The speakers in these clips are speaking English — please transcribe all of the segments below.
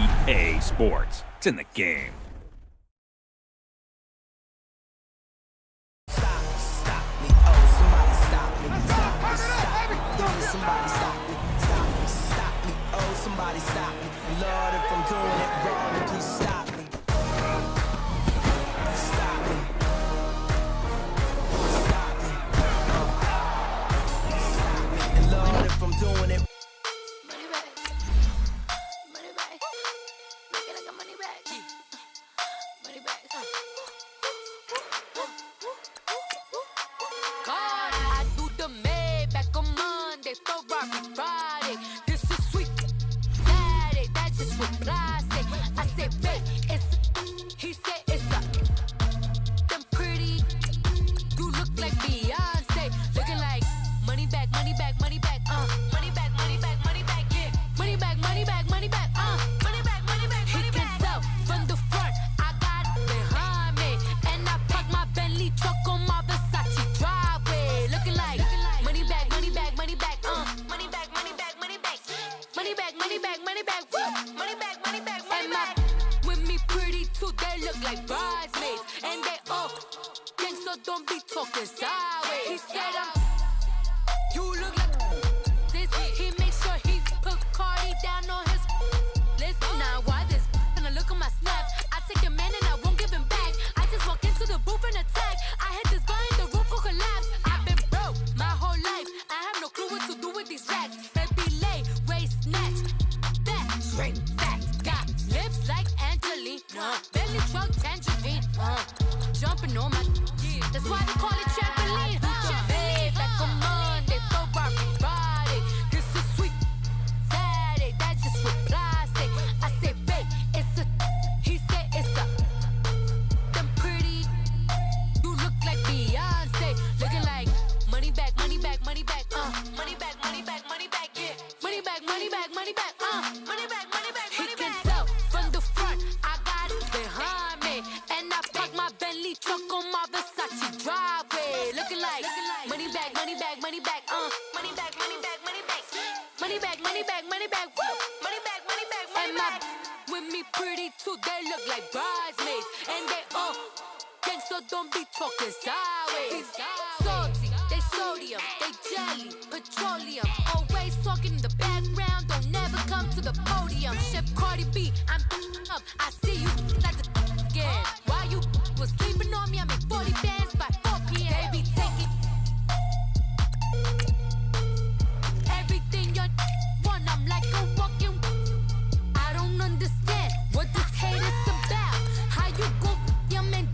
EA Sports. It's in the game. Somebody stop me, oh somebody stop me, Lord if I'm doing it wrong, please stop me. Stop me. Stop me. Stop me. And Lord if I'm doing it. Money back. Money back. Make it like a money back. Money back. God, I do the Maybach on Monday, Ferrari Friday. This is sweet Saturday, that's just what I say. I say, babe, he said it's a. Them pretty, you look like Beyonce. Looking like money back, money back, money back, money back, money back, money back, yeah. Money back, money back, money back, money back, money back, money back. He can tell from the front, I got it behind me. And I park my Bentley truck on my Versace driveway. Looking like money back, money back, money back, money back, money back, money back, money back, money back, money back, woo. Money back, money back, money back. With me pretty too, they look like bridesmaids. And they all gang, so don't be talking sideways. He said you look like this. He makes sure he put Cardi down on his list. Now why this? When I look at my snap, I take a man and I won't give him back. I just walk into the booth and attack. I hit this guy in the roof will collapse. I've been broke my whole life. I have no clue what to do with these racks. Baby lay, waist snatch, back, straight back. Got lips like Angelina, belly truck tangerine. Jumping on my, that's why they call it trampoline. Back on Monday, Ferrari Friday. This is sweet Saturday, that's just what I say. I say, babe, it's a, he said it's a. Them pretty, you look like Beyonce. Looking like money back, money back, money back, money back, money back, money back, yeah. Money back, money back, money back, money back, money back, money back. He can tell from the front, I got it behind me. And I park my Bentley truck on my Versace driveway. Looking like money back, money back, money back, money back, money back, money back, money back, money back, money back, woo. Money back, money back, money back. With me pretty too, they look like bridesmaids. And they all gang, so don't be talking sideways. Salty, they sodium, they jelly, petroleum. Always talking in the background, don't never come to the podium. Chef Cardi B, I'm up, I see you like the again. While you was sleeping on me, I make 40 bands by 4 p.m. Baby, take it. Everything you want, I'm like a walking. I don't understand what this hate is about. How you go, your man,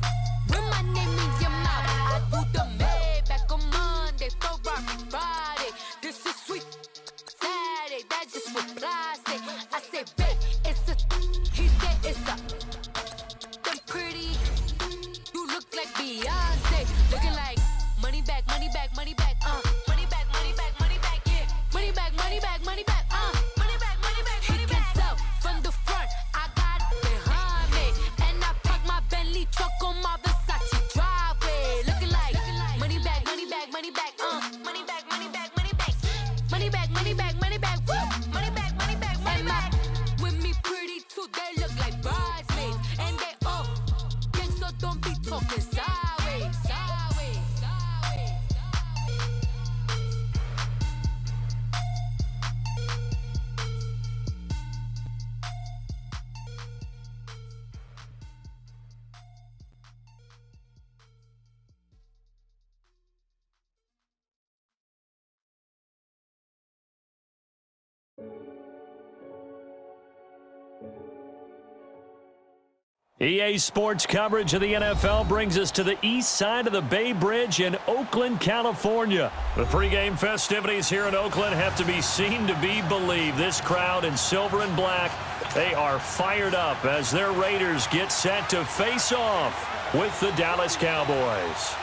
with my name in your mouth. I do the Maybach on Monday, Ferrari Friday. This is sweet Saturday, that's just what I say. I say, babe, it's a, he said it's a. Them pretty, you look like Beyonce. Looking like money back, money back, money back, money back, money back, money back, yeah. Money back, money back, money back, money back, money back, money back. He can tell from the front, I got it behind me. And I park my Bentley truck on my Versace driveway. Looking like money back, money back, money back, money back, money back, money back, money back, money back, money back, woo. Money back, money back, money back. With me pretty too, they look like bridesmaids. And they all gang, so don't be talking sideways. Sideways, sideways. EA Sports coverage of the NFL brings us to the east side of the Bay Bridge in Oakland, California. The pregame festivities here in Oakland have to be seen to be believed. This crowd in silver and black, they are fired up as their Raiders get set to face off with the Dallas Cowboys.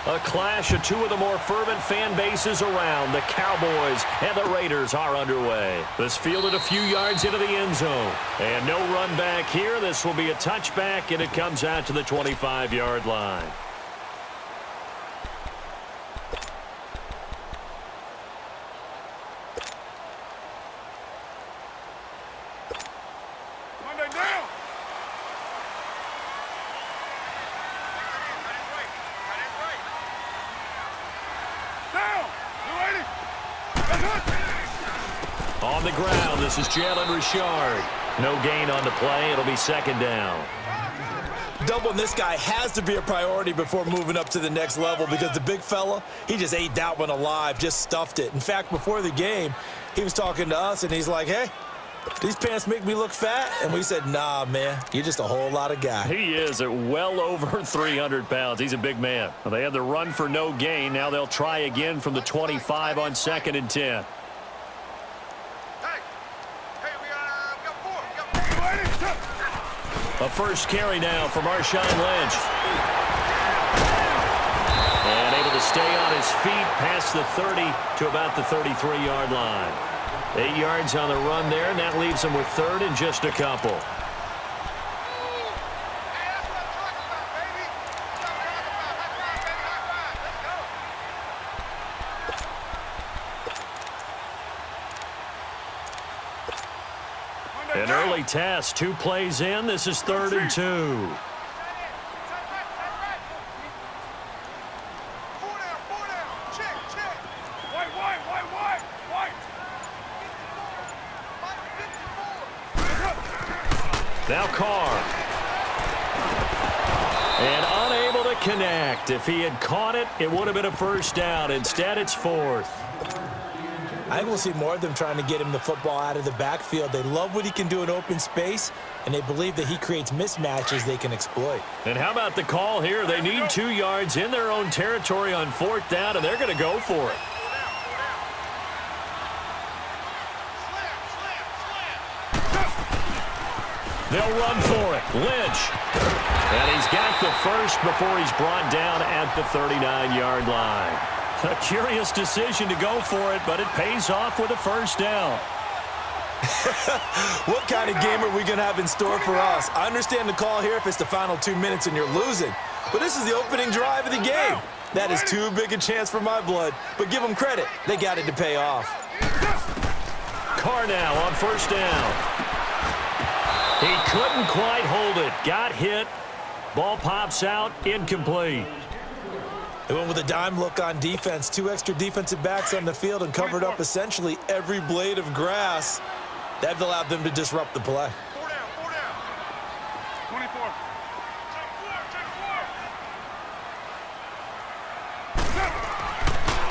A clash of two of the more fervent fan bases around. The Cowboys and the Raiders are underway. This fielded a few yards into the end zone. And no run back here. This will be a touchback, and it comes out to the 25-yard line. On the ground, this is Jalen Richard. No gain on the play. It'll be second down. Doubling this guy has to be a priority before moving up to the next level because the big fella, he just ate that one alive, just stuffed it. In fact, before the game, he was talking to us, and he's like, hey, these pants make me look fat? And we said, nah, man, you're just a whole lot of guy. He is at well over 300 pounds. He's a big man. Well, they had the run for no gain. Now they'll try again from the 25 on 2nd and 10. A first carry now for Marshawn Lynch. And able to stay on his feet past the 30 to about the 33-yard line. 8 yards on the run there, and that leaves him with third and just a couple. An early test, 2 plays in. This is 3rd and 2. Now Carr. And unable to connect. If he had caught it, it would have been a first down. Instead, it's 4th. I think we'll see more of them trying to get him the football out of the backfield. They love what he can do in open space, and they believe that he creates mismatches they can exploit. And how about the call here? They need 2 yards in their own territory on 4th down, and they're going to go for it. They'll run for it. Lynch. And he's got the first before he's brought down at the 39-yard line. A curious decision to go for it, but it pays off with a first down. What kind of game are we going to have in store for us? I understand the call here if it's the final 2 minutes and you're losing. But this is the opening drive of the game. That is too big a chance for my blood. But give them credit. They got it to pay off. Carr now on first down. He couldn't quite hold it. Got hit. Ball pops out. Incomplete. They went with a dime look on defense. 2 extra defensive backs on the field and covered up essentially every blade of grass. That allowed them to disrupt the play. 4 down. 24.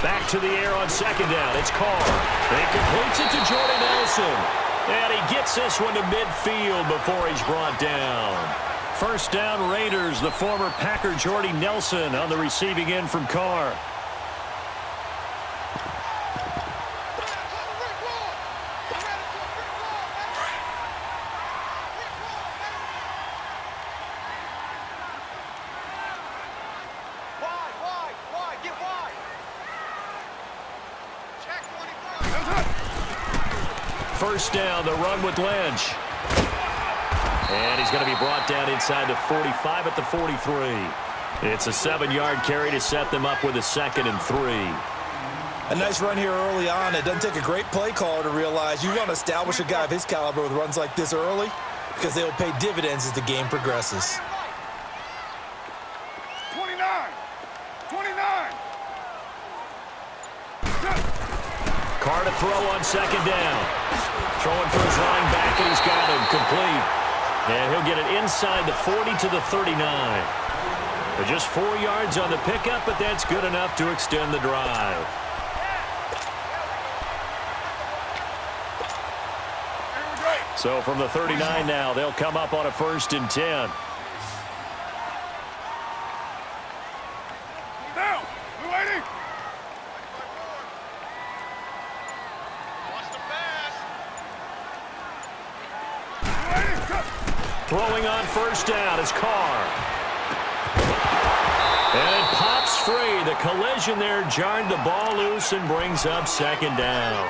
Back to the air on second down. It's Carr. And he completes it to Jordan Nelson. And he gets this one to midfield before he's brought down. First down Raiders. The former Packer Jordy Nelson on the receiving end from Carr. Wide, get wide. Check 24. First down, the run with Lynch. And he's going to be brought down inside the 45 at the 43. It's a 7-yard carry to set them up with a 2nd and 3. A nice run here early on. It doesn't take a great play caller to realize you want to establish a guy of his caliber with runs like this early because they will pay dividends as the game progresses. 29. Carr to throw on second down. Throwing for his running back, and he's got him complete. And he'll get it inside the 40 to the 39. Just 4 yards on the pickup, but that's good enough to extend the drive. So from the 39 now, they'll come up on a 1st and 10. Down. We're waiting. Watch the pass. Throwing on first down is Carr. And it pops free. The collision there jarred the ball loose and brings up 2nd down.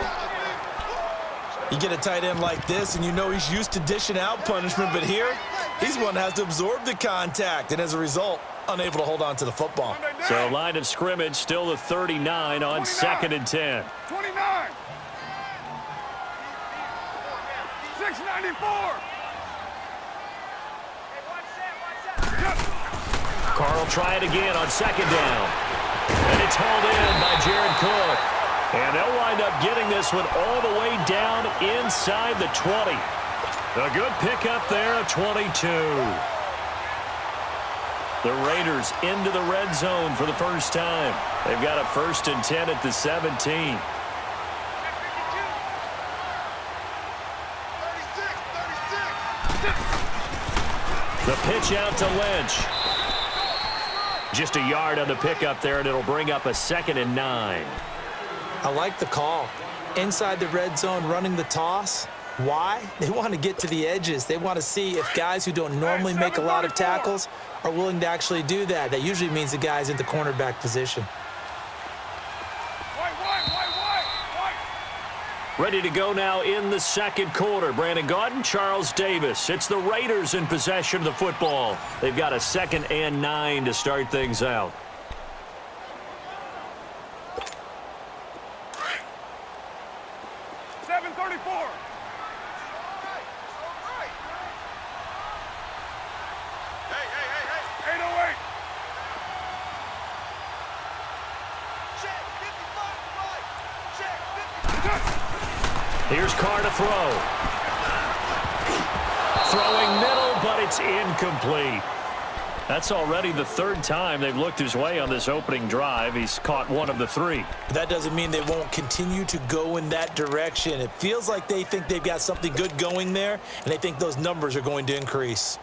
You get a tight end like this, and you know he's used to dishing out punishment, but here, he's one that has to absorb the contact, and as a result, unable to hold on to the football. So line of scrimmage still the 39 on 2nd and 10. 29. 694. Carr will try it again on 2nd down. And it's hauled in by Jared Cook. And they'll wind up getting this one all the way down inside the 20. A good pickup there of 22. The Raiders into the red zone for the first time. They've got a 1st and 10 at the 17. The pitch out to Lynch. Just a yard on the pickup there, and it'll bring up a 2nd and 9. I like the call. Inside the red zone, running the toss. Why? They want to get to the edges. They want to see if guys who don't normally make a lot of tackles are willing to actually do that. That usually means the guy's in the cornerback position. Ready to go now in the second quarter. Brandon Gaudin, Charles Davis. It's the Raiders in possession of the football. They've got a 2nd and 9 to start things out. Here's Carr to throw. Throwing middle, but it's incomplete. That's already the 3rd time they've looked his way on this opening drive. He's caught 1 of the 3. That doesn't mean they won't continue to go in that direction. It feels like they think they've got something good going there, and they think those numbers are going to increase.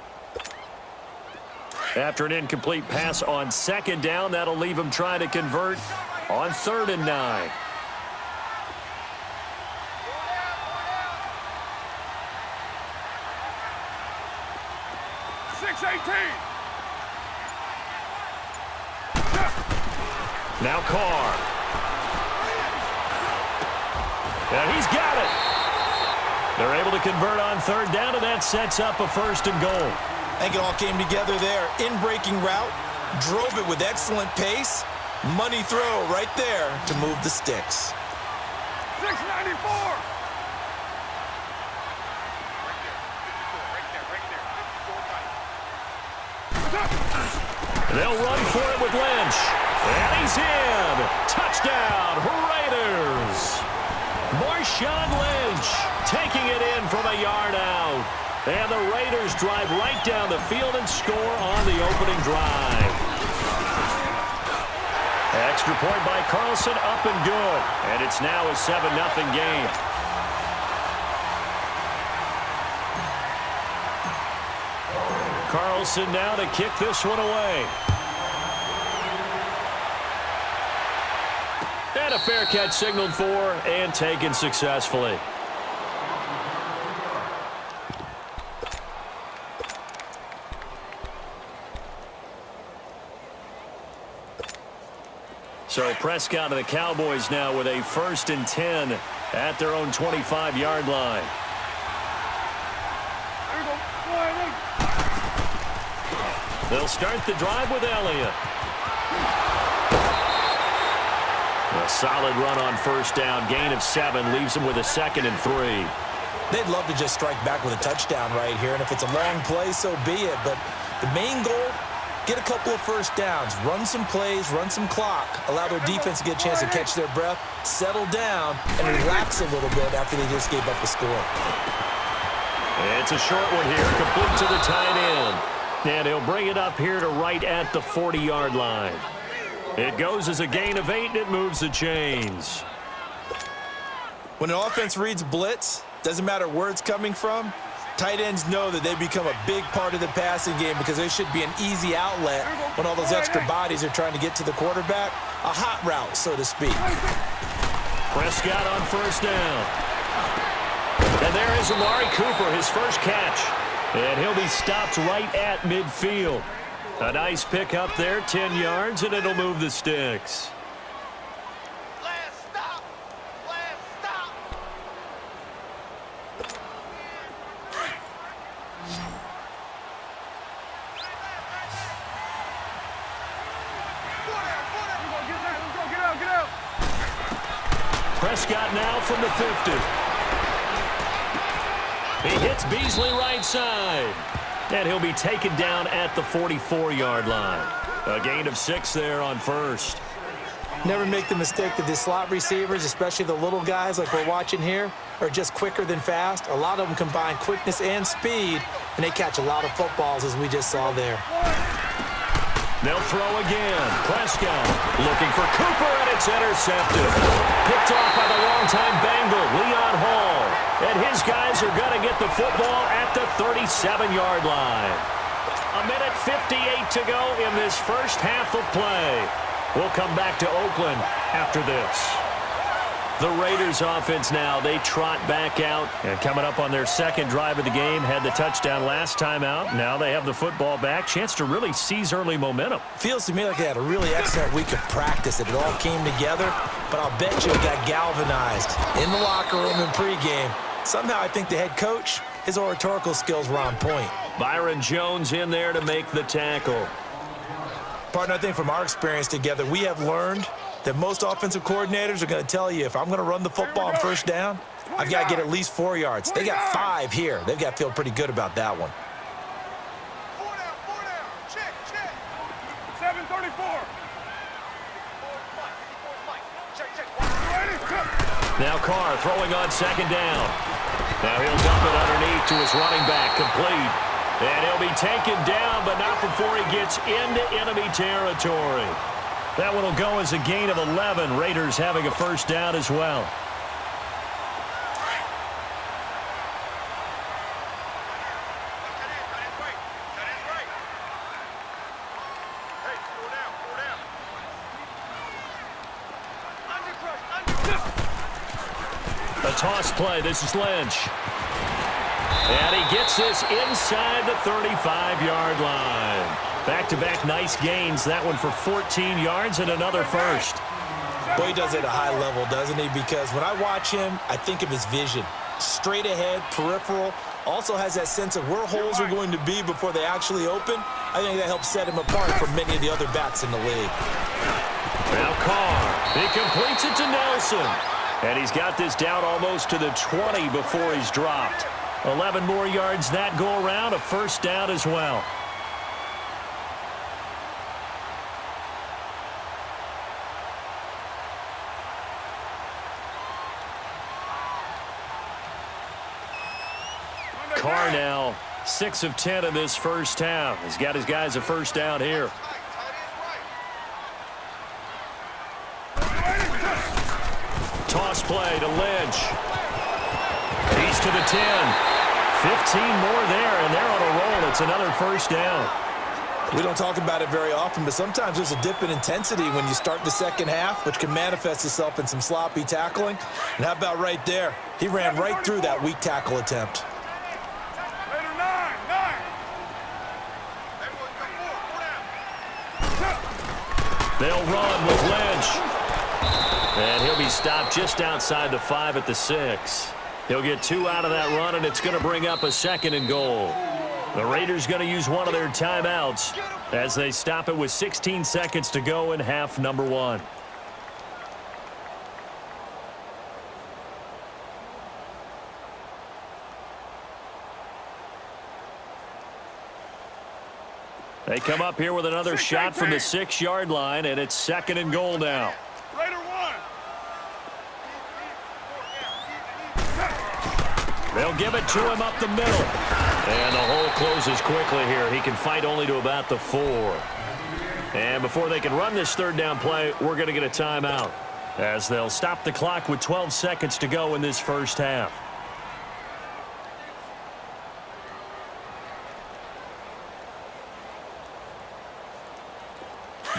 After an incomplete pass on 2nd down, that'll leave him trying to convert on 3rd and 9. Now Carr. And he's got it. They're able to convert on 3rd down, and that sets up a 1st and goal. I think it all came together there. In-breaking route, drove it with excellent pace. Money throw right there to move the sticks. 694. They'll run for it with Lynch. And he's in. Touchdown, Raiders. Marshawn Lynch taking it in from a yard out. And the Raiders drive right down the field and score on the opening drive. Extra point by Carlson, up and good. And it's now a 7-0 game. Carlson now to kick this one away. And a fair catch signaled for and taken successfully. So Prescott and the Cowboys now with a 1st and 10 at their own 25-yard line. They'll start the drive with Elliott. A solid run on 1st down. Gain of 7 leaves them with a 2nd and 3. They'd love to just strike back with a touchdown right here, and if it's a long play, so be it. But the main goal, get a couple of 1st downs, run some plays, run some clock, allow their defense to get a chance to catch their breath, settle down, and relax a little bit after they just gave up the score. It's a short one here, complete to the tight end. And he'll bring it up here to right at the 40-yard line. It goes as a gain of 8, and it moves the chains. When an offense reads blitz, doesn't matter where it's coming from, tight ends know that they become a big part of the passing game because there should be an easy outlet when all those extra bodies are trying to get to the quarterback. A hot route, so to speak. Prescott on 1st down. And there is Amari Cooper, his first catch. And he'll be stopped right at midfield. A nice pick up there, 10 yards, and it'll move the sticks. Last stop. Last stop. Get out. Prescott now from the 50. He hits Beasley right side. And he'll be taken down at the 44-yard line. A gain of 6 there on 1st. Never make the mistake that the slot receivers, especially the little guys like we're watching here, are just quicker than fast. A lot of them combine quickness and speed, and they catch a lot of footballs, as we just saw there. They'll throw again. Prescott looking for Cooper, and it's intercepted. Picked off by the longtime Bengal, Leon Hall. And his guys are going to get the football at the 37-yard line. 1:58 to go in this first half of play. We'll come back to Oakland after this. The Raiders offense now, they trot back out. And coming up on their second drive of the game, had the touchdown last time out. Now they have the football back. Chance to really seize early momentum. Feels to me like they had a really excellent week of practice. It all came together, but I'll bet you it got galvanized in the locker room in pregame. Somehow I think the head coach, his oratorical skills were on point. Byron Jones in there to make the tackle. Partner, I think from our experience together, we have learned that most offensive coordinators are going to tell you, if I'm going to run the football on first down, I've got to get at least 4 yards. They got 5 here. They've got to feel pretty good about that one. 4 down. Check. 7:34. Now Carr throwing on second down. Now he'll dump it underneath to his running back, complete. And he'll be taken down, but not before he gets into enemy territory. That one will go as a gain of 11. Raiders having a first down as well. A toss play. This is Lynch. And he gets this inside the 35-yard line. Back-to-back nice gains. That one for 14 yards and another first. Boy, he does it at a high level, doesn't he? Because when I watch him, I think of his vision. Straight ahead, peripheral. Also has that sense of where holes are going to be before they actually open. I think that helps set him apart from many of the other backs in the league. Now Carr. He completes it to Nelson. And he's got this down almost to the 20 before he's dropped. 11 more yards that go around. A first down as well. Carr now 6 of 10 in this first half. He's got his guys a first down here. Toss play to Lynch. He's to the 10. 15 more there, and they're on a roll. It's another first down. We don't talk about it very often, but sometimes there's a dip in intensity when you start the second half, which can manifest itself in some sloppy tackling. And how about right there? He ran right through that weak tackle attempt. They'll run with Lynch. And he'll be stopped just outside the 5 at the 6. He'll get 2 out of that run, and it's going to bring up a 2nd and goal. The Raiders going to use one of their timeouts as they stop it with 16 seconds to go in half number 1. They come up here with another shot from the 6-yard line, and it's 2nd and goal now. They'll give it to him up the middle. And the hole closes quickly here. He can fight only to about the 4. And before they can run this third down play, we're going to get a timeout, as they'll stop the clock with 12 seconds to go in this first half.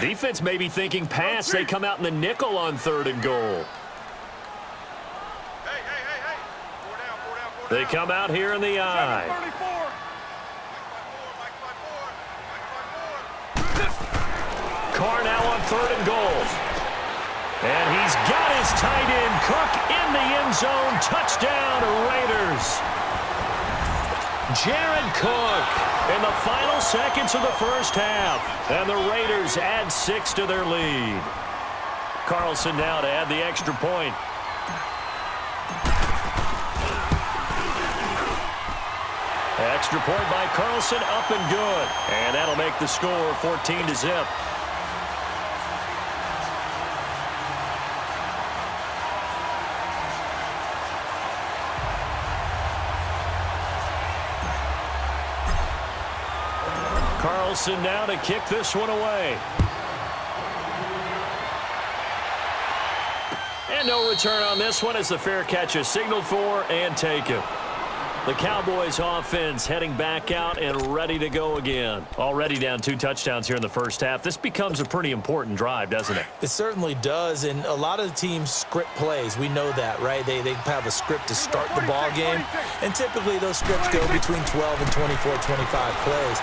Defense may be thinking pass. They come out in the nickel on 3rd and goal. They come out here in the eye. Carr now on 3rd and goal. And he's got his tight end, Cook, in the end zone. Touchdown, Raiders. Jared Cook in the final seconds of the first half. And the Raiders add 6 to their lead. Carlson now to add the extra point. Extra point by Carlson, up and good. And that'll make the score 14-0. Carlson now to kick this one away. And no return on this one as the fair catch is signaled for and taken. The Cowboys offense heading back out and ready to go again. Already down 2 touchdowns here in the first half. This becomes a pretty important drive, doesn't it? It certainly does, and a lot of the teams script plays. We know that, right? They have a script to start the ball game, and typically those scripts go between 12 and 24, 25 plays.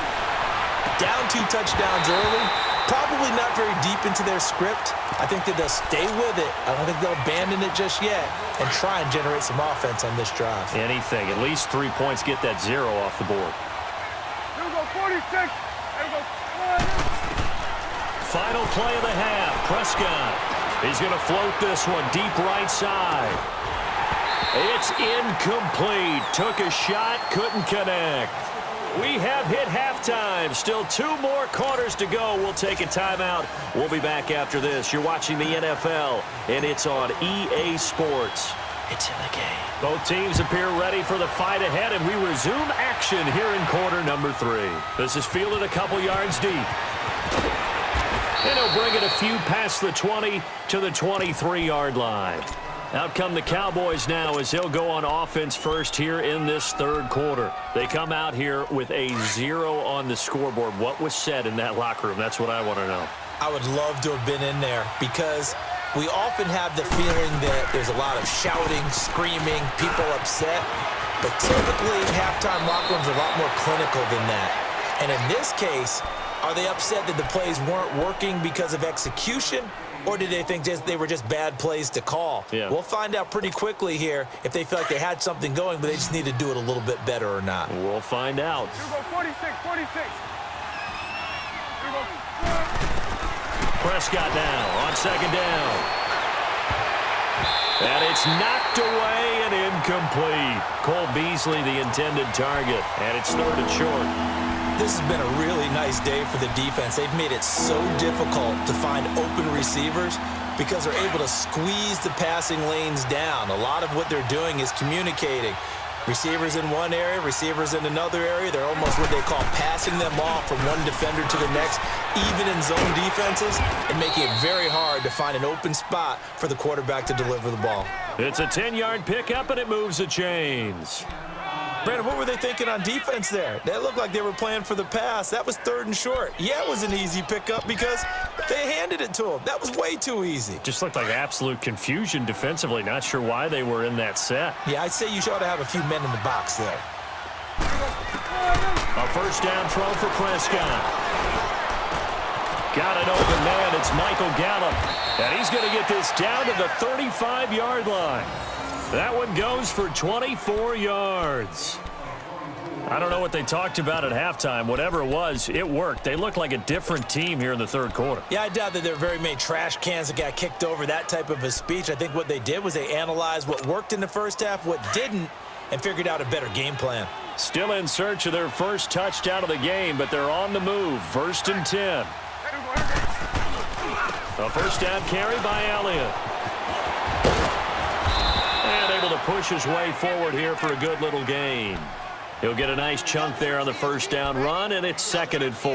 Down 2 touchdowns early, probably not very deep into their script. I think that they'll stay with it. I don't think they'll abandon it just yet and try and generate some offense on this drive. Anything. At least 3 points, get that 0 off the board. Here we go, 46. Here we go. Final play of the half. Prescott. He's going to float this one deep right side. It's incomplete. Took a shot, couldn't connect. We have hit halftime. Still 2 more quarters to go. We'll take a timeout. We'll be back after this. You're watching the NFL, and it's on EA Sports. It's in the game. Both teams appear ready for the fight ahead, and we resume action here in quarter number 3. This is fielded a couple yards deep. And he'll bring it a few past the 20 to the 23-yard line. Out come the Cowboys now as he'll go on offense first here in this third quarter. They come out here with a 0 on the scoreboard. What was said in that locker room? That's what I want to know. I would love to have been in there because we often have the feeling that there's a lot of shouting, screaming, people upset. But typically, halftime locker rooms are a lot more clinical than that. And in this case, are they upset that the plays weren't working because of execution? Or did they think they were just bad plays to call? Yeah. We'll find out pretty quickly here if they feel like they had something going, but they just need to do it a little bit better or not. We'll find out. Here we go, 46, 46. Here we go. Prescott now on second down. And it's knocked away and incomplete. Cole Beasley, the intended target. And it's 3rd and short. This has been a really nice day for the defense. They've made it so difficult to find open receivers because they're able to squeeze the passing lanes down. A lot of what they're doing is communicating. Receivers in one area, receivers in another area. They're almost what they call passing them off from one defender to the next, even in zone defenses, and making it very hard to find an open spot for the quarterback to deliver the ball. It's a 10-yard pickup, and it moves the chains. Brandon, what were they thinking on defense there? That looked like they were playing for the pass. That was 3rd and short. Yeah, it was an easy pickup because they handed it to him. That was way too easy. Just looked like absolute confusion defensively. Not sure why they were in that set. Yeah, I'd say you ought to have a few men in the box there. A first down throw for Prescott. Got an open man. It's Michael Gallup. And he's going to get this down to the 35-yard line. That one goes for 24 yards. I don't know what they talked about at halftime. Whatever it was, it worked. They look like a different team here in the third quarter. Yeah, I doubt that there are very many trash cans that got kicked over, that type of a speech. I think what they did was they analyzed what worked in the first half, what didn't, and figured out a better game plan. Still in search of their first touchdown of the game, but they're on the move. 1st and 10. A first down carry by Elliott. And able to push his way forward here for a good little gain. He'll get a nice chunk there on the first down run, and it's 2nd and 4.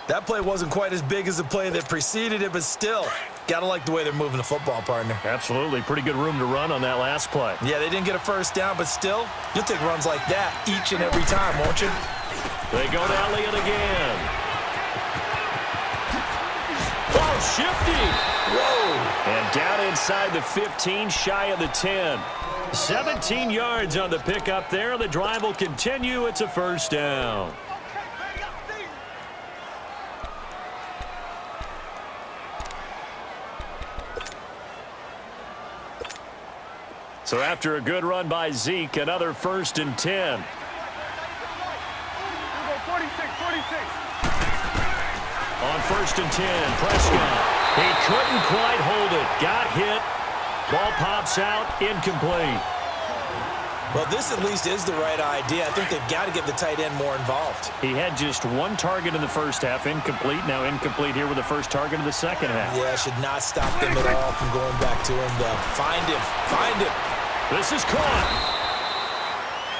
That play wasn't quite as big as the play that preceded it, but still, got to like the way they're moving the football, partner. Absolutely. Pretty good room to run on that last play. Yeah, they didn't get a first down, but still, you'll take runs like that each and every time, won't you? They go to Elliott again. Oh, shifty. Whoa. And down inside the 15, shy of the 10. 17 yards on the pickup there. The drive will continue. It's a first down. So after a good run by Zeke, another 1st and 10. 46, 46. On 1st and 10, Prescott. He couldn't quite hold it. Got hit. Ball pops out. Incomplete. Well, this at least is the right idea. I think they've got to get the tight end more involved. He had just 1 target in the first half. Incomplete. Now incomplete here with the first target of the second half. Yeah, should not stop them at all from going back to him, though. Find him. Find him. This is caught.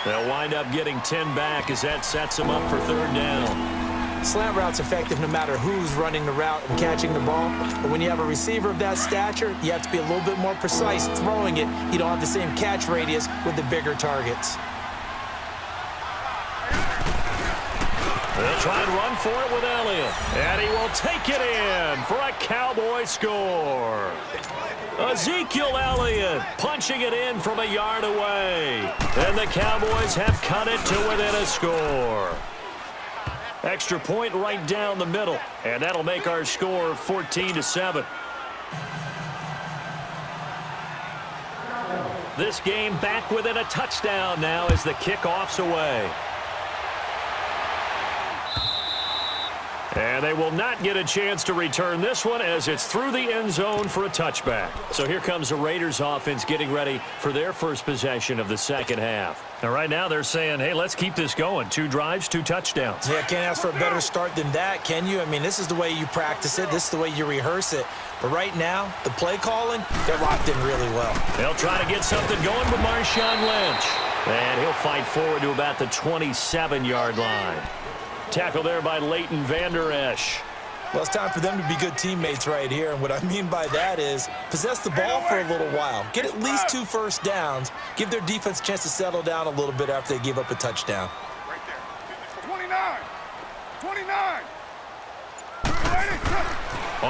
They'll wind up getting 10 back as that sets them up for 3rd down. Slant route's effective no matter who's running the route and catching the ball. But when you have a receiver of that stature, you have to be a little bit more precise throwing it. You don't have the same catch radius with the bigger targets. They'll try and run for it with Elliott. And he will take it in for a Cowboy score. Ezekiel Elliott punching it in from a yard away. And the Cowboys have cut it to within a score. Extra point right down the middle. And that'll make our score 14-7. This game back within a touchdown now as the kickoff's away. And they will not get a chance to return this one as it's through the end zone for a touchback. So here comes the Raiders offense getting ready for their first possession of the second half. Now right now they're saying, hey, let's keep this going. 2 drives, 2 touchdowns. Yeah, can't ask for a better start than that, can you? I mean, this is the way you practice it. This is the way you rehearse it. But right now, the play calling, they're locked in really well. They'll try to get something going with Marshawn Lynch. And he'll fight forward to about the 27-yard line. Tackle there by Leighton Vander Esch. Well, it's time for them to be good teammates right here. And what I mean by that is possess the ball for a little while. Get at least 2 first downs. Give their defense a chance to settle down a little bit after they give up a touchdown. Right there. 29. 29.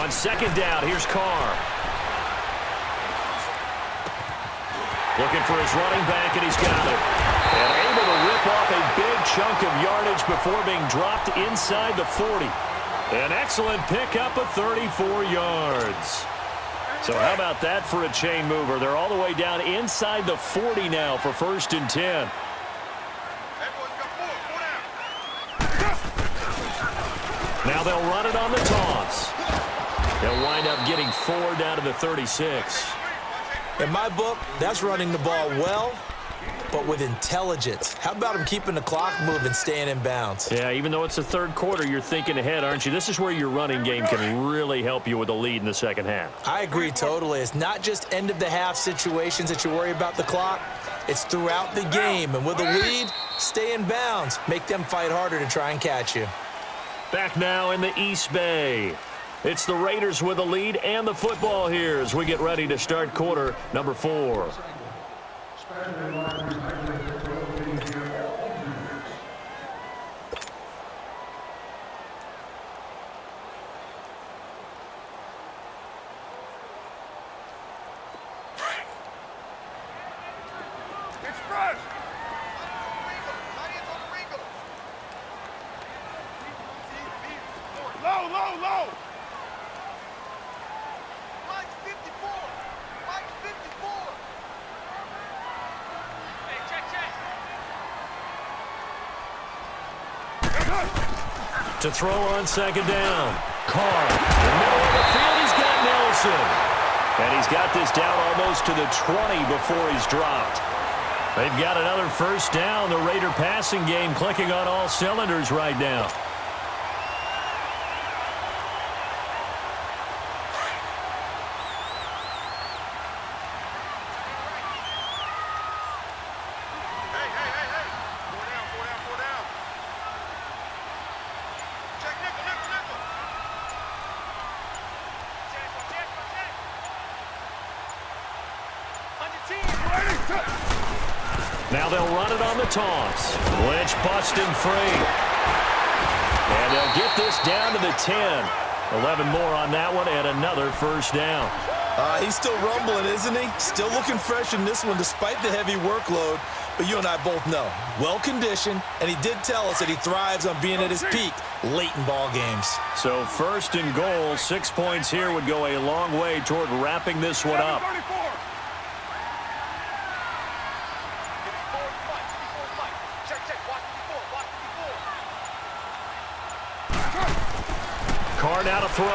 On second down, here's Carr. Looking for his running back, and he's got it. And able to rip off a big chunk of yardage before being dropped inside the 40. An excellent pickup of 34 yards. So how about that for a chain mover? They're all the way down inside the 40 now for 1st and 10. Now they'll run it on the toss. They'll wind up getting 4 down to the 36. In my book, that's running the ball well, but with intelligence. How about him keeping the clock moving, staying in bounds? Yeah, even though it's the third quarter, you're thinking ahead, aren't you? This is where your running game can really help you with a lead in the second half. I agree totally. It's not just end-of-the-half situations that you worry about the clock. It's throughout the game. And with a lead, stay in bounds. Make them fight harder to try and catch you. Back now in the East Bay. It's the Raiders with the lead and the football here as we get ready to start quarter number 4. Express. Low, low, low. Mike's 54. Mike's 54. Hey, check. To throw on second down. Carr in the middle of the field. He's got Nelson. And he's got this down almost to the 20 before he's dropped. They've got another first down. The Raider passing game clicking on all cylinders right now. Now they'll run it on the toss. Lynch busting free. And they'll get this down to the 10. 11 more on that one and another first down. He's still rumbling, isn't he? Still looking fresh in this one despite the heavy workload. But you and I both know, well-conditioned, and he did tell us that he thrives on being at his peak late in ball games. So 1st and goal, 6 points here would go a long way toward wrapping this one up. Carr now to throw.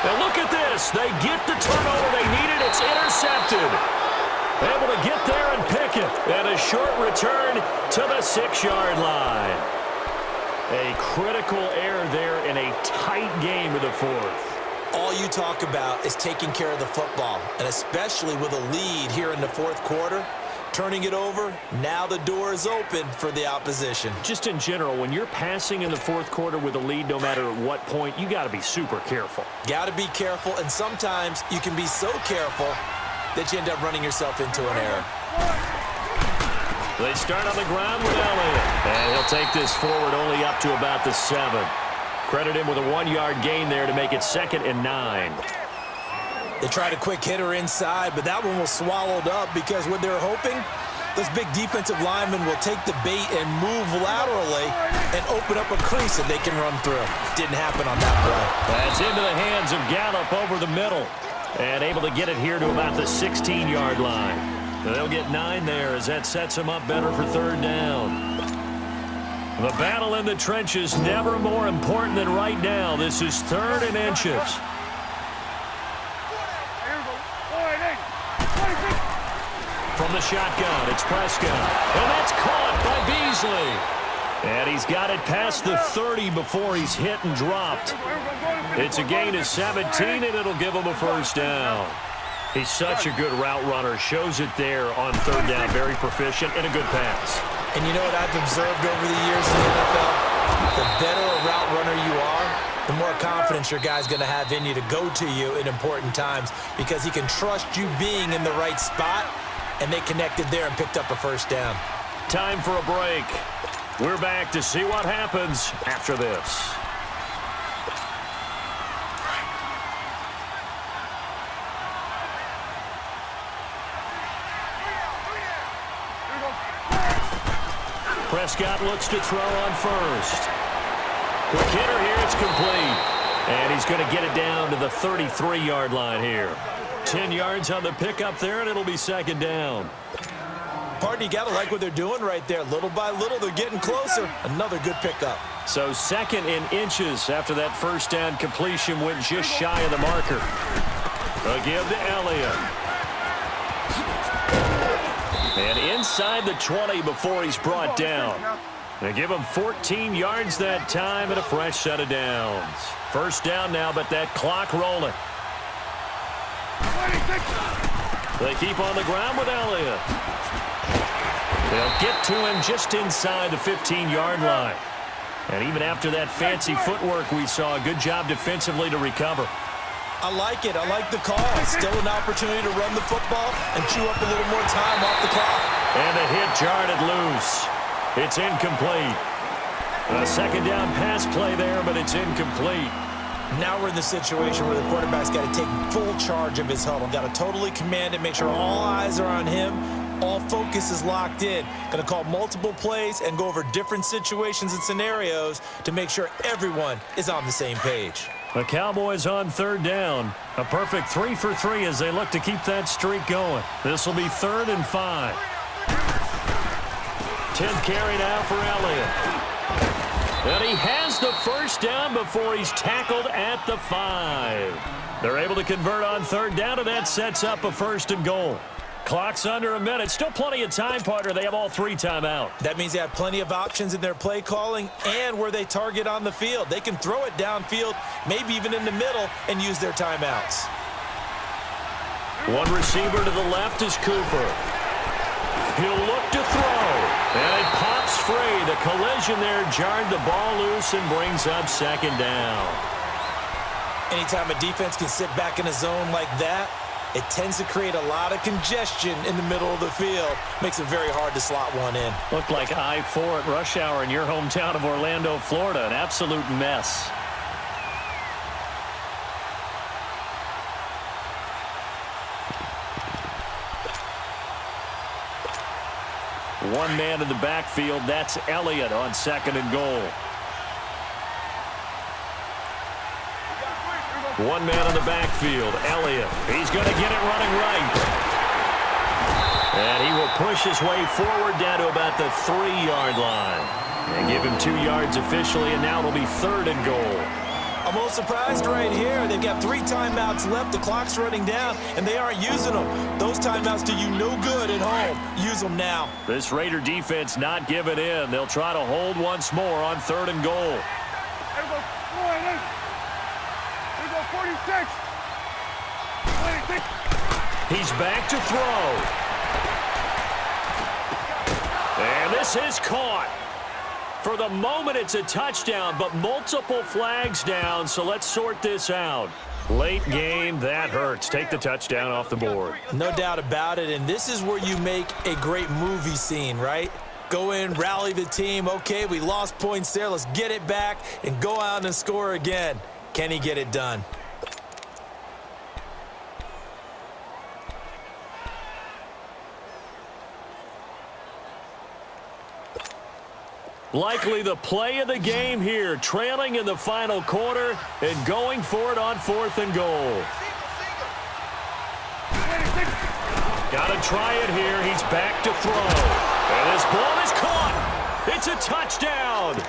And look at this. They get the turnover they needed. It's intercepted. Able to get there and pick it. And a short return to the 6-yard line. A critical error there in a tight game of the 4th. All you talk about is taking care of the football, and especially with a lead here in the 4th quarter. turning it over. Now the door is open for the opposition. Just in general, when you're passing in the fourth quarter with a lead, no matter at what point, you got to be super careful. Got to be careful, and sometimes you can be so careful that you end up running yourself into an error. They start on the ground with Elliott. And he'll take this forward only up to about the 7. Credit him with a 1-yard gain there to make it 2nd and 9. They tried a quick hitter inside, but that one was swallowed up because what they're hoping, those big defensive linemen will take the bait and move laterally and open up a crease that they can run through. Didn't happen on that play. That's into the hands of Gallup over the middle. And able to get it here to about the 16-yard line. They'll get 9 there as that sets them up better for 3rd down. The battle in the trenches never more important than right now. This is 3rd and inches. From the shotgun, it's Prescott. And that's caught by Beasley. And he's got it past the 30 before he's hit and dropped. It's a gain of 17, and it'll give him a 1st down. He's such a good route runner. Shows it there on 3rd down. Very proficient and a good pass. And you know what I've observed over the years in the NFL? The better a route runner you are, the more confidence your guy's going to have in you to go to you in important times because he can trust you being in the right spot, and they connected there and picked up a 1st down. Time for a break. We're back to see what happens after this. Prescott looks to throw on 1st. Quick hitter here, it's complete. And he's going to get it down to the 33-yard line here. 10 yards on the pickup there, and it'll be 2nd down. Partner, you got to like what they're doing right there. Little by little, they're getting closer. Another good pickup. So 2nd and inches after that 1st down completion went just shy of the marker. A give to Elliott. And inside the 20 before he's brought down. They give him 14 yards that time and a fresh set of downs. 1st down now, but that clock rolling. They keep on the ground with Elliott. They'll get to him just inside the 15-yard line. And even after that fancy footwork we saw, a good job defensively to recover. I like it. I like the call. Still an opportunity to run the football and chew up a little more time off the clock. And the hit jarred it loose. It's incomplete. A 2nd down pass play there, but it's incomplete. Now we're in the situation where the quarterback's got to take full charge of his huddle. Got to totally command it, make sure all eyes are on him. All focus is locked in. Going to call multiple plays and go over different situations and scenarios to make sure everyone is on the same page. The Cowboys on 3rd down. A perfect 3 for 3 as they look to keep that streak going. This will be 3rd and 5. 10th carry now for Elliott. And he has the 1st down before he's tackled at the 5. They're able to convert on 3rd down, and that sets up a 1st and goal. Clock's under a minute. Still plenty of time, partner. They have all 3 timeout. That means they have plenty of options in their play calling and where they target on the field. They can throw it downfield, maybe even in the middle, and use their timeouts. One receiver to the left is Cooper. He'll look to throw. And it pops free. The collision there jarred the ball loose and brings up 2nd down. Anytime a defense can sit back in a zone like that, it tends to create a lot of congestion in the middle of the field. Makes it very hard to slot one in. Looked like I-4 at rush hour in your hometown of Orlando, Florida. An absolute mess. One man in the backfield. That's Elliott on 2nd and goal. One man in the backfield, Elliott. He's going to get it running right. And he will push his way forward down to about the 3-yard line. And give him 2 yards officially, and now it'll be 3rd and goal. I'm a little surprised right here. They've got 3 timeouts left. The clock's running down, and they aren't using them. Those timeouts do you no good at home. Use them now. This Raider defense not giving in. They'll try to hold once more on 3rd and goal. 46. He's back to throw. This is caught. For the moment, it's a touchdown, but multiple flags down, so let's sort this out. Late game, that hurts. Take the touchdown off the board. No doubt about it, and this is where you make a great movie scene, right? Go in, rally the team. Okay, we lost points there. Let's get it back and go out and score again. Can he get it done? Likely the play of the game here, trailing in the final quarter and going for it on 4th and goal. Got to try it here. He's back to throw. And this ball is caught. It's a touchdown.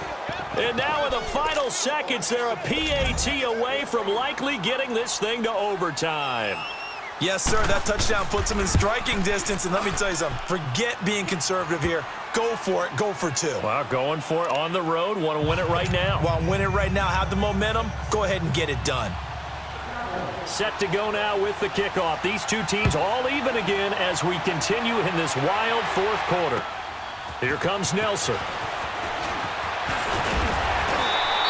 And now in the final seconds, they're a PAT away from likely getting this thing to overtime. Yes, sir, that touchdown puts him in striking distance. And let me tell you something, forget being conservative here. Go for it. Go for two. Well, going for it on the road. Want to win it right now. Want to win it right now. Have the momentum. Go ahead and get it done. Set to go now with the kickoff. These two teams all even again as we continue in this wild 4th quarter. Here comes Nelson.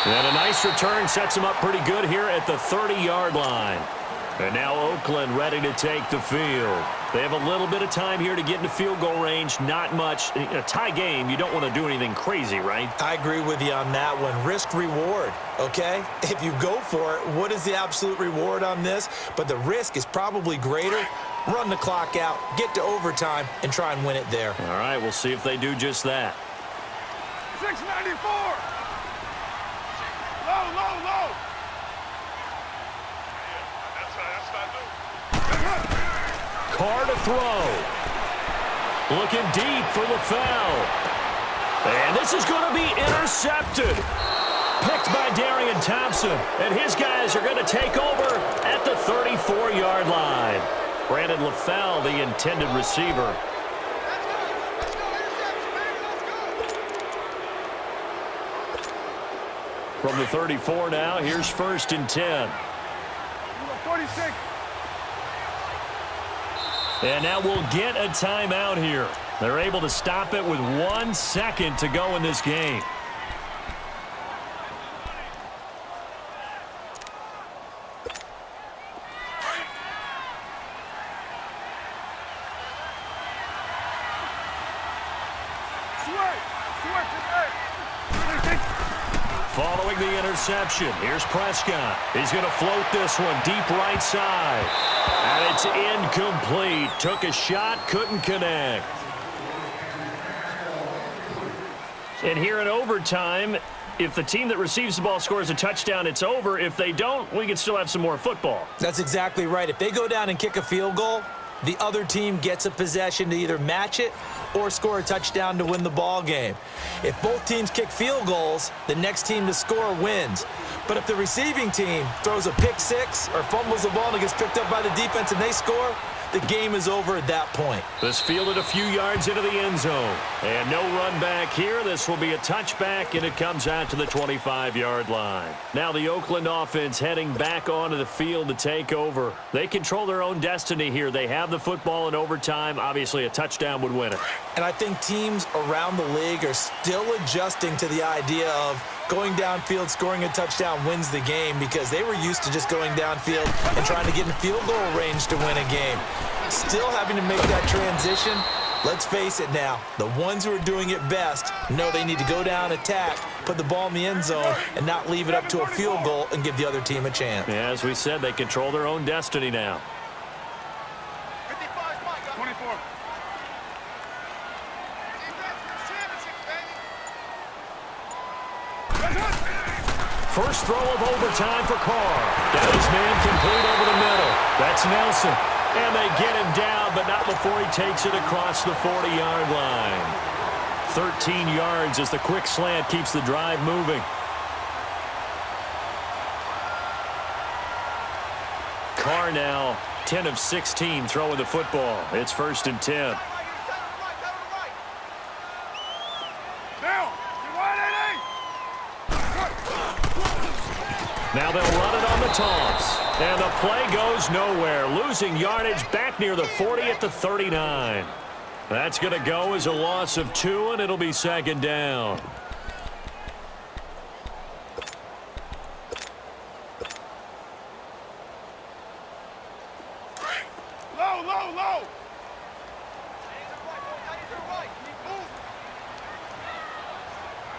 And a nice return sets him up pretty good here at the 30-yard line. And now Oakland ready to take the field. They have a little bit of time here to get into field goal range. Not much. In a tie game, you don't want to do anything crazy, right? I agree with you on that one. Risk-reward, okay? If you go for it, what is the absolute reward on this? But the risk is probably greater. Run the clock out, get to overtime, and try and win it there. All right, we'll see if they do just that. 694. Low, low, low. Carr to throw. Looking deep for LaFell. And this is going to be intercepted. Picked by Darian Thompson. And his guys are going to take over at the 34-yard line. Brandon LaFell, the intended receiver. From the 34 now, here's 1st and 10. 46. And now we'll get a timeout here. They're able to stop it with 1 second to go in this game. Following the interception, here's Prescott. He's going to float this one deep right side. And it's incomplete. Took a shot, couldn't connect. And here in overtime, if the team that receives the ball scores a touchdown, it's over. If they don't, we can still have some more football. That's exactly right. If they go down and kick a field goal, the other team gets a possession to either match it or score a touchdown to win the ball game. If both teams kick field goals, the next team to score wins. But if the receiving team throws a pick six or fumbles the ball and it gets picked up by the defense and they score, the game is over at that point. This fielded a few yards into the end zone. And no run back here. This will be a touchback, and it comes out to the 25-yard line. Now the Oakland offense heading back onto the field to take over. They control their own destiny here. They have the football in overtime. Obviously, a touchdown would win it. And I think teams around the league are still adjusting to the idea of going downfield, scoring a touchdown wins the game, because they were used to just going downfield and trying to get in field goal range to win a game. Still having to make that transition. Let's face it now, the ones who are doing it best know they need to go down, attack, put the ball in the end zone, and not leave it up to a field goal and give the other team a chance. Yeah, as we said, they control their own destiny now. 24. First throw of overtime for Carr. Got his man complete over the middle. That's Nelson. And they get him down, but not before he takes it across the 40-yard line. 13 yards as the quick slant keeps the drive moving. Carr now 10 of 16 throwing the football. It's 1st and 10. Now they'll run it on the toss. And the play goes nowhere. Losing yardage back near the 40 at the 39. That's going to go as a loss of 2, and it'll be second down. Low.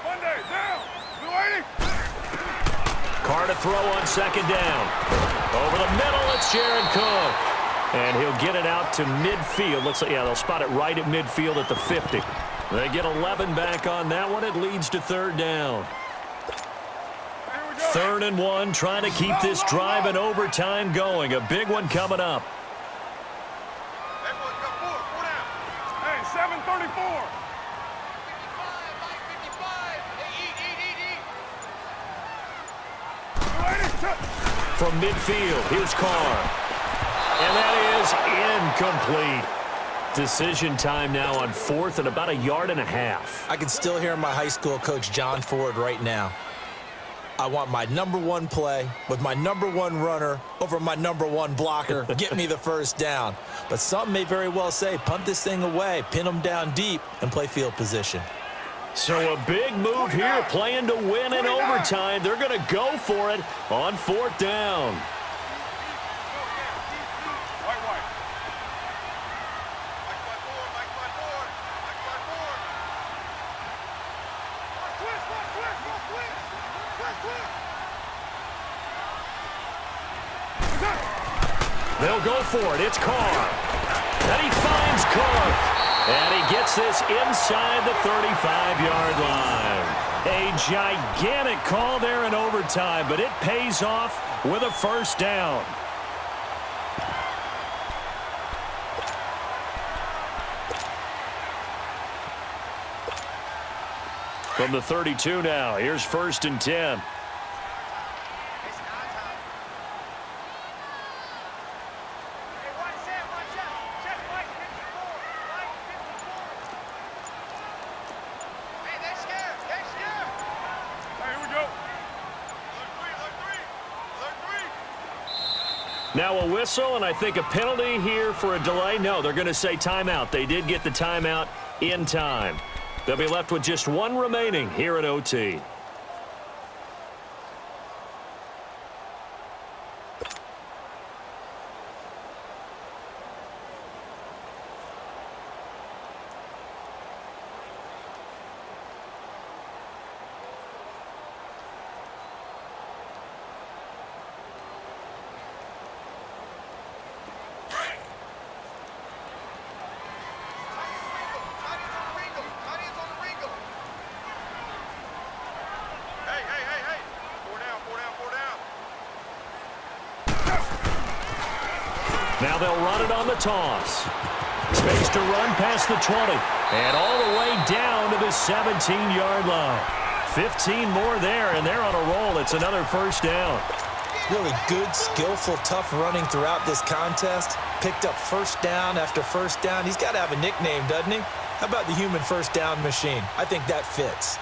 Monday, down. Blue 80. Carr to throw on second down. Over the middle, it's Jared Cook. And he'll get it out to midfield. Looks like, yeah, they'll spot it right at midfield at the 50. They get 11 back on that one. It leads to third down. 3rd and 1, trying to keep this drive in overtime going. A big one coming up. Hey, 7:34. From midfield, here's Carr. And that is incomplete. Decision time now on 4th and about 1.5 yards. I can still hear my high school coach, John Ford, right now. I want my #1 play with my #1 runner over my #1 blocker. Get me the first down. But some may very well say, punt this thing away, pin them down deep, and play field position. So a big move here, playing to win in overtime. They're going to go for it on 4th down. They'll go for it. It's Carr. And he finds Cook. And he gets this inside the 35-yard line. A gigantic call there in overtime, but it pays off with a first down. From the 32 now, here's 1st and 10. Now a whistle, and I think a penalty here for a delay. No, they're going to say timeout. They did get the timeout in time. They'll be left with just 1 remaining here at OT. Now they'll run it on the toss. Space to run past the 20. And all the way down to the 17-yard line. 15 more there, and they're on a roll. It's another first down. Really good, skillful, tough running throughout this contest. Picked up first down after first down. He's got to have a nickname, doesn't he? How about the human first down machine? I think that fits.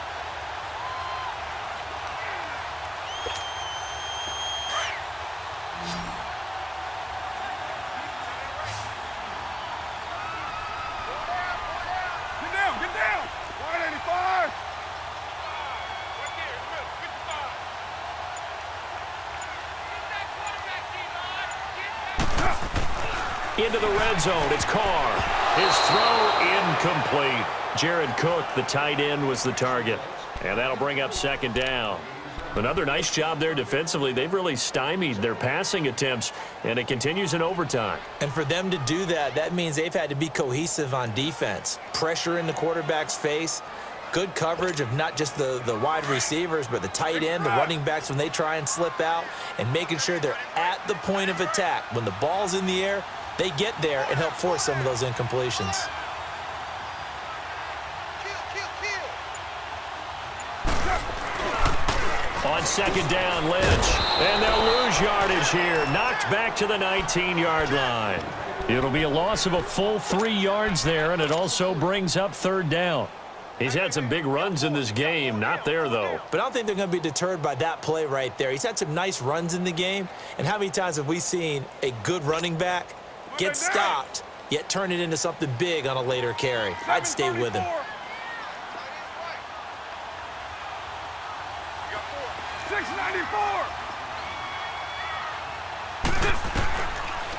Into the red zone. It's Carr. His throw incomplete. Jared Cook, the tight end, was the target. And that'll bring up second down. Another nice job there defensively. They've really stymied their passing attempts, and it continues in overtime. And for them to do that, that means they've had to be cohesive on defense. Pressure in the quarterback's face. Good coverage of not just the wide receivers, but the tight end, the running backs when they try and slip out, and making sure they're at the point of attack. When the ball's in the air, they get there and help force some of those incompletions. On second down, Lynch. And they'll lose yardage here. Knocked back to the 19-yard line. It'll be a loss of a full 3 yards there, and it also brings up third down. He's had some big runs in this game. Not there, though. But I don't think they're going to be deterred by that play right there. He's had some nice runs in the game. And how many times have we seen a good running back get stopped yet turn it into something big on a later carry. I'd stay with him. 694.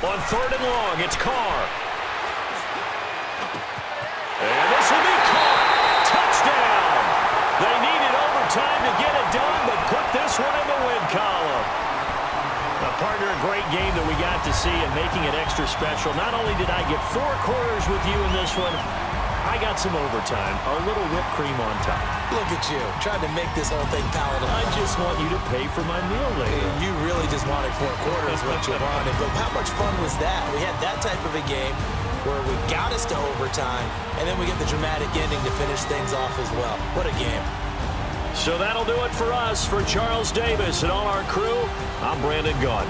On 3rd and long, it's Carr. And this will be caught. Touchdown. They needed overtime to get it done, but put this one in the win column. Now, partner, a great game that we got to see and making it extra special. Not only did I get 4 quarters with you in this one, I got some overtime, a little whipped cream on top. Look at you, trying to make this whole thing palatable. I just want you to pay for my meal later. You really just wanted 4 quarters, what you wanted. But how much fun was that? We had that type of a game where we got us to overtime, and then we get the dramatic ending to finish things off as well. What a game. So that'll do it for us. For Charles Davis and all our crew, I'm Brandon Gaudin.